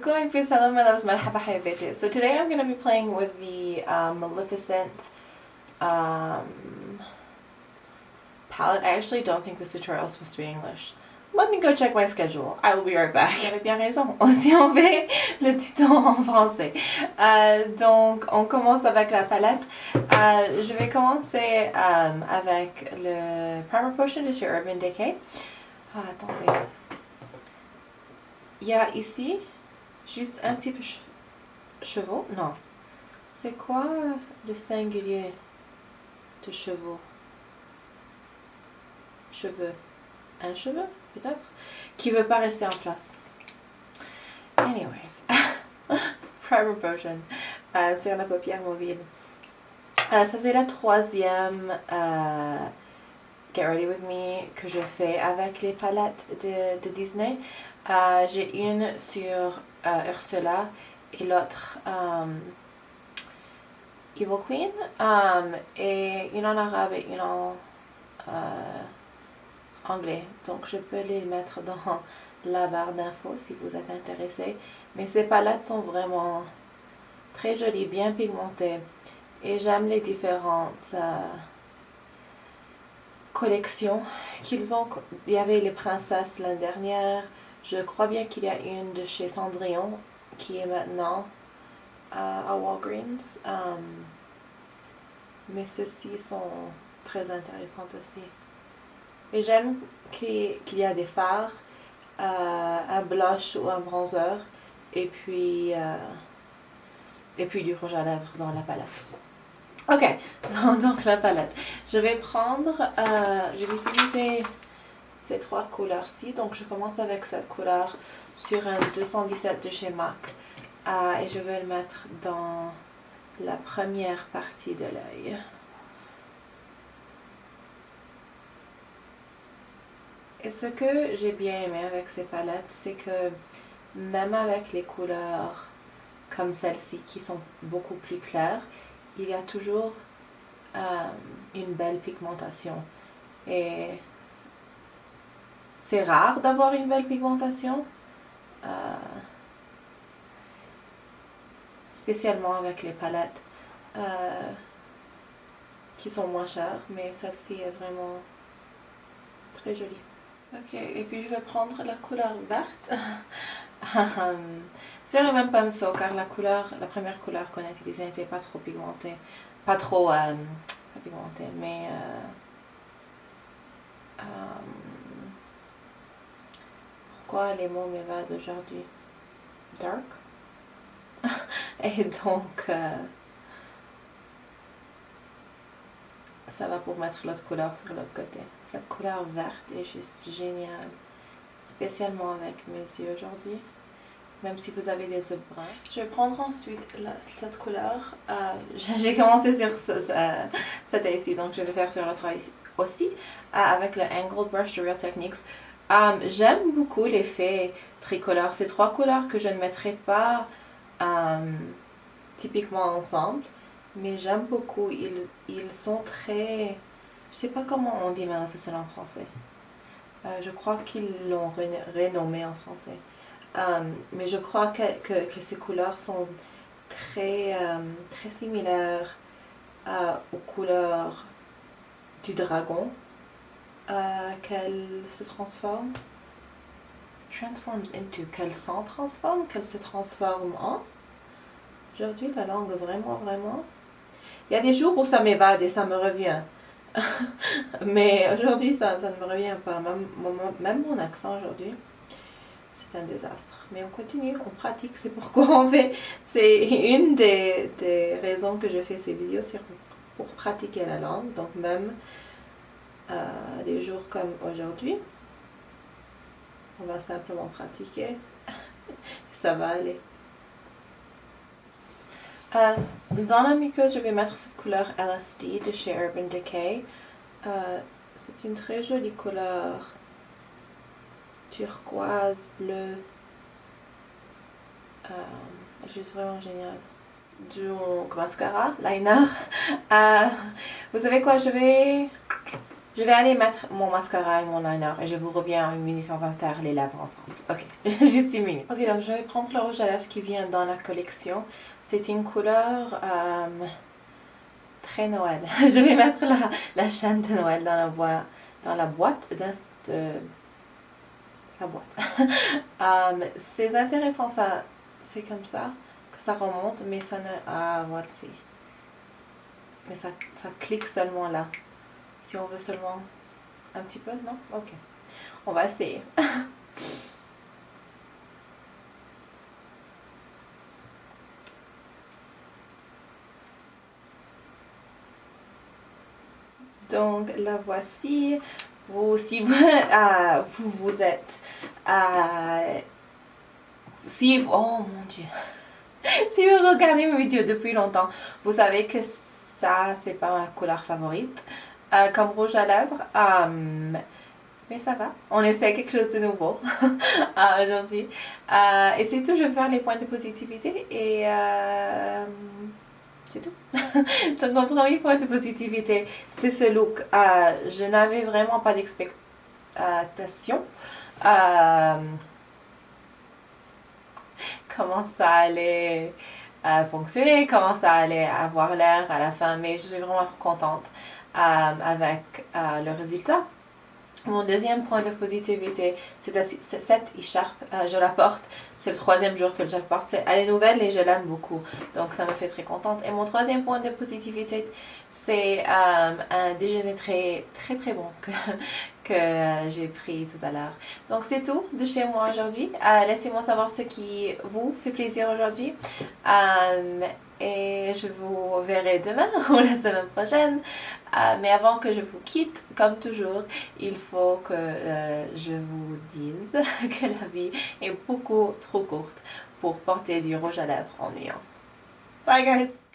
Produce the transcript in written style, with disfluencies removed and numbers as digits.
بكم in peace. Hello my loves, مرحبا حبيباتي. So today I'm going to be playing with the Maleficent palette. I actually don't think this tutorial is supposed to be English. Let me go check my schedule. I will be right back. Vous avez bien raison. Aussi on fait le tuto en français. Donc on commence avec la palette. Je vais commencer avec le Primer Potion de chez Urban Decay. Attendez. Il y a ici juste un petit peu chevaux. Non. C'est quoi le singulier de chevaux? Cheveux. Un cheveu, peut-être? Qui veut pas rester en place. Anyways. Primer Potion. Sur la paupière mobile. Ça c'est la troisième Get Ready With Me que je fais avec les palettes de Disney. J'ai une sur Ursula et l'autre Evil Queen, et une en arabe et une en anglais. Donc je peux les mettre dans la barre d'infos si vous êtes intéressé. Mais ces palettes sont vraiment très jolies, bien pigmentées. Et j'aime les différentes collections qu'ils ont. Il y avait les princesses l'année dernière. Je crois bien qu'il y a une de chez Cendrillon qui est maintenant à Walgreens. Mais ceux-ci sont très intéressants aussi. Et j'aime qu'il y a des fards, un blush ou un bronzer, et puis du rouge à lèvres dans la palette. Ok, donc la palette. Je vais utiliser ces trois couleurs-ci. Donc je commence avec cette couleur sur un 217 de chez MAC. Et je vais le mettre dans la première partie de l'œil. Et ce que j'ai bien aimé avec ces palettes, c'est que même avec les couleurs comme celle-ci qui sont beaucoup plus claires, il y a toujours une belle pigmentation. Et c'est rare d'avoir une belle pigmentation, spécialement avec les palettes qui sont moins chères, mais celle-ci est vraiment très jolie. Ok, et puis je vais prendre la couleur verte sur le même pinceau, car la première couleur qu'on a utilisée n'était pas trop pigmentée, pas pigmentée, mais pourquoi les mots m'évadent aujourd'hui? Dark. Et donc ça va pour mettre l'autre couleur sur l'autre côté. Cette couleur verte est juste géniale, spécialement avec mes yeux aujourd'hui, même si vous avez des yeux bruns. Je vais prendre ensuite cette couleur. J'ai commencé sur cet œil ici, donc je vais faire sur l'autre œil aussi, avec le Angled Brush de Real Techniques. J'aime beaucoup l'effet tricolore. Ces trois couleurs que je ne mettrai pas typiquement ensemble, mais j'aime beaucoup. Ils sont très... Je sais pas comment on dit Maleficent en français. Je crois qu'ils l'ont renommé en français. Mais je crois que ces couleurs sont très similaires aux couleurs du dragon qu'elle se transforme. Qu'elle s'en transforme, qu'elle se transforme en. Aujourd'hui, la langue vraiment. Il y a des jours où ça m'évade et ça me revient. Mais aujourd'hui, ça ne me revient pas. Même mon accent aujourd'hui, c'est un désastre. Mais on continue, on pratique, c'est pourquoi on fait. C'est une des raisons que je fais ces vidéos, c'est pour pratiquer la langue. Donc même des jours comme aujourd'hui, on va simplement pratiquer. Ça va aller. Dans la muqueuse, je vais mettre cette couleur LSD de chez Urban Decay. C'est une très jolie couleur turquoise, bleue, juste vraiment génial. Du mascara, liner. Vous savez quoi, je vais Je vais aller mettre mon mascara et mon liner et je vous reviens en une minute, on va faire les lèvres ensemble. Ok, juste une minute. Ok, donc je vais prendre le rouge à lèvres qui vient dans la collection. C'est une couleur très Noël. Je vais mettre la chaîne de Noël dans la boîte la boîte. C'est intéressant, ça, c'est comme ça que ça remonte, mais ça ne... Ah, voici. Mais ça clique seulement là. Si on veut seulement un petit peu, non? Ok. On va essayer. Donc, la voici. Si vous êtes... oh mon Dieu. Si vous regardez mes vidéos depuis longtemps, vous savez que ça, c'est pas ma couleur favorite comme rouge à lèvres. Mais ça va, on essaie quelque chose de nouveau aujourd'hui. Et c'est tout, je vais faire les points de positivité et c'est tout. Donc mon premier point de positivité, c'est ce look. Je n'avais vraiment pas d'expectation. Comment ça allait fonctionner, comment ça allait avoir l'air à la fin, mais je suis vraiment contente avec le résultat. Mon deuxième point de positivité, c'est cette écharpe. Je la porte. C'est le troisième jour que je la porte. Elle est nouvelle et je l'aime beaucoup. Donc ça me fait très contente. Et mon troisième point de positivité, c'est un déjeuner très très très bon que j'ai pris tout à l'heure. Donc c'est tout de chez moi aujourd'hui. Laissez-moi savoir ce qui vous fait plaisir aujourd'hui. Et je vous verrai demain ou la semaine prochaine. Mais avant que je vous quitte, comme toujours, il faut que je vous dise que la vie est beaucoup trop courte pour porter du rouge à lèvres ennuyant. Bye guys!